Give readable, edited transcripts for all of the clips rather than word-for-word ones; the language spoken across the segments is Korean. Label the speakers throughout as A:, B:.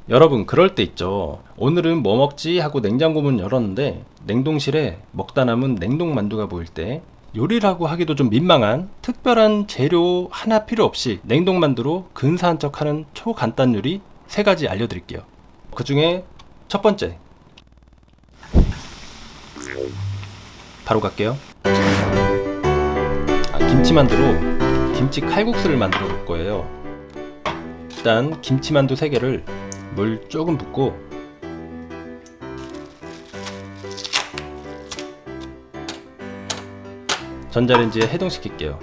A: 여러분 그럴 때 있죠. 오늘은 뭐 먹지 하고 냉장고 문 열었는데 냉동실에 먹다 남은 냉동 만두가 보일 때, 요리라고 하기도 좀 민망한 특별한 재료 하나 필요 없이 냉동 만두로 근사한 척하는 초간단 요리 3가지 알려드릴게요. 그 중에 첫 번째, 바로 갈게요. 김치만두로 김치 칼국수를 만들어 볼 거예요. 일단 김치만두 3개를 물 조금 붓고 전자레인지에 해동시킬게요.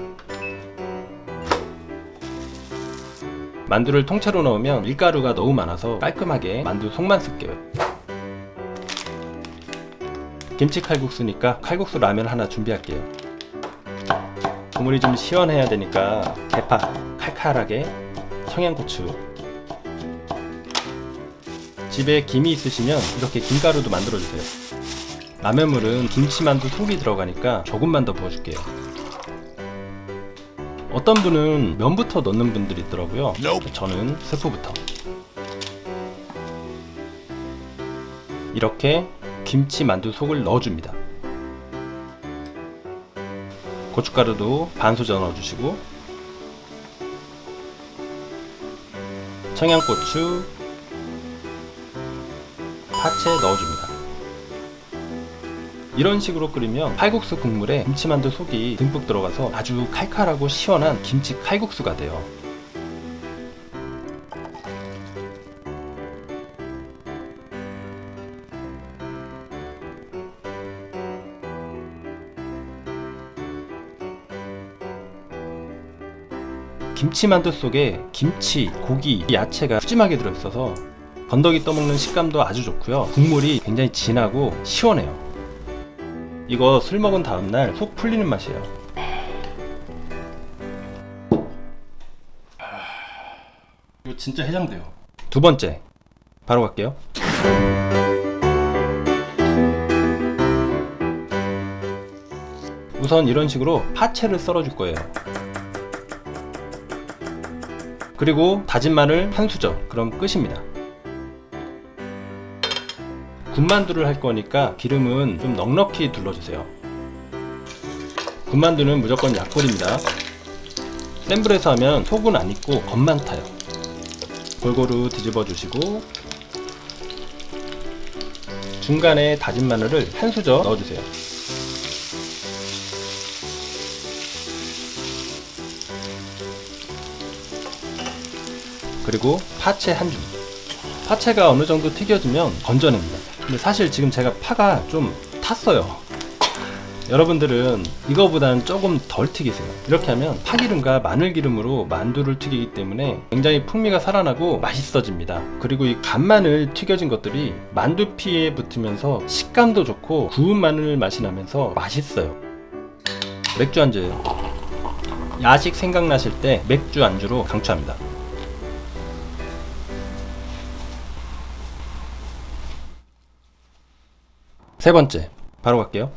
A: 만두를 통째로 넣으면 밀가루가 너무 많아서 깔끔하게 만두 속만 쓸게요. 김치 칼국수니까 칼국수 라면 하나 준비할게요. 국물이 좀 시원해야 되니까 대파 칼칼하게, 청양고추, 집에 김이 있으시면 이렇게 김가루도 만들어주세요. 라면물은 김치만두 속이 들어가니까 조금만 더 부어줄게요. 어떤 분은 면부터 넣는 분들이 있더라고요. 저는 스프부터. 이렇게 김치만두 속을 넣어줍니다. 고춧가루도 반 소자 넣어주시고, 청양고추, 파채 넣어줍니다. 이런 식으로 끓이면 칼국수 국물에 김치만두 속이 듬뿍 들어가서 아주 칼칼하고 시원한 김치 칼국수가 돼요. 김치만두 속에 김치, 고기, 야채가 푸짐하게 들어있어서 건더기 떠먹는 식감도 아주 좋고요. 국물이 굉장히 진하고 시원해요. 이거 술 먹은 다음날 속 풀리는 맛이에요. 이거 진짜 해장돼요. 두 번째, 바로 갈게요. 우선 이런 식으로 파채를 썰어줄 거예요. 그리고 다진 마늘 한 수저, 그럼 끝입니다. 군만두를 할 거니까 기름은 좀 넉넉히 둘러주세요. 군만두는 무조건 약불입니다. 센 불에서 하면 속은 안 익고 겉만 타요. 골고루 뒤집어 주시고 중간에 다진 마늘을 한 수저 넣어주세요. 그리고 파채 한 줌. 파채가 어느 정도 튀겨지면 건져냅니다. 근데 사실 지금 제가 파가 좀 탔어요. 여러분들은 이거보다는 조금 덜 튀기세요. 이렇게 하면 파기름과 마늘기름으로 만두를 튀기기 때문에 굉장히 풍미가 살아나고 맛있어집니다. 그리고 이 간마늘 튀겨진 것들이 만두피에 붙으면서 식감도 좋고 구운 마늘 맛이 나면서 맛있어요. 맥주 안주예요. 야식 생각나실 때 맥주 안주로 강추합니다. 세 번째, 바로 갈게요.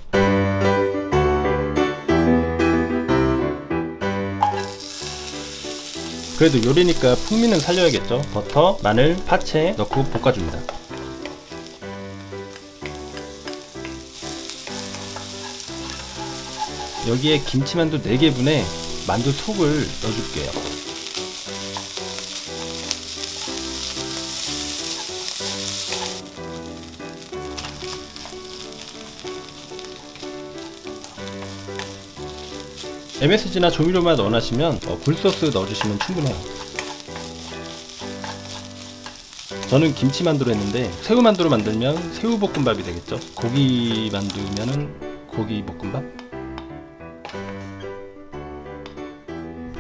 A: 그래도 요리니까 풍미는 살려야겠죠. 버터, 마늘, 파채 넣고 볶아줍니다. 여기에 김치만두 4개분에 만두 속을 넣어줄게요. MSG나 조미료만 원하시면 굴소스 넣어주시면 충분해요. 저는 김치만두로 했는데 새우만두로 만들면 새우볶음밥이 되겠죠. 고기 만두면은 고기볶음밥.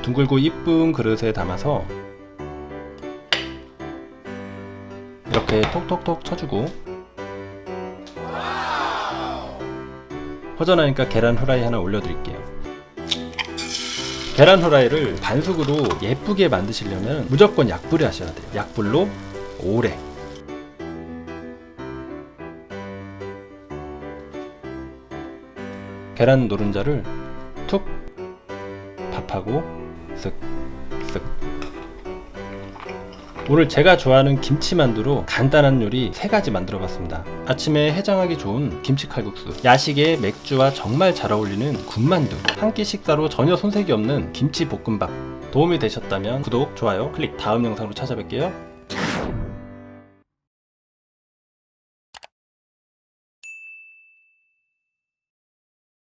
A: 둥글고 이쁜 그릇에 담아서 이렇게 톡톡톡 쳐주고, 허전하니까 계란 후라이 하나 올려드릴게요. 계란 후라이를 반숙으로 예쁘게 만드시려면 무조건 약불에 하셔야 돼요. 약불로 오래. 계란 노른자를 툭 밥하고 쓱쓱 오늘 제가 좋아하는 김치만두로 간단한 요리 3가지 만들어 봤습니다. 아침에 해장하기 좋은 김치 칼국수, 야식에 맥주와 정말 잘 어울리는 군만두, 한 끼 식사로 전혀 손색이 없는 김치 볶음밥. 도움이 되셨다면 구독, 좋아요, 클릭. 다음 영상으로 찾아뵐게요.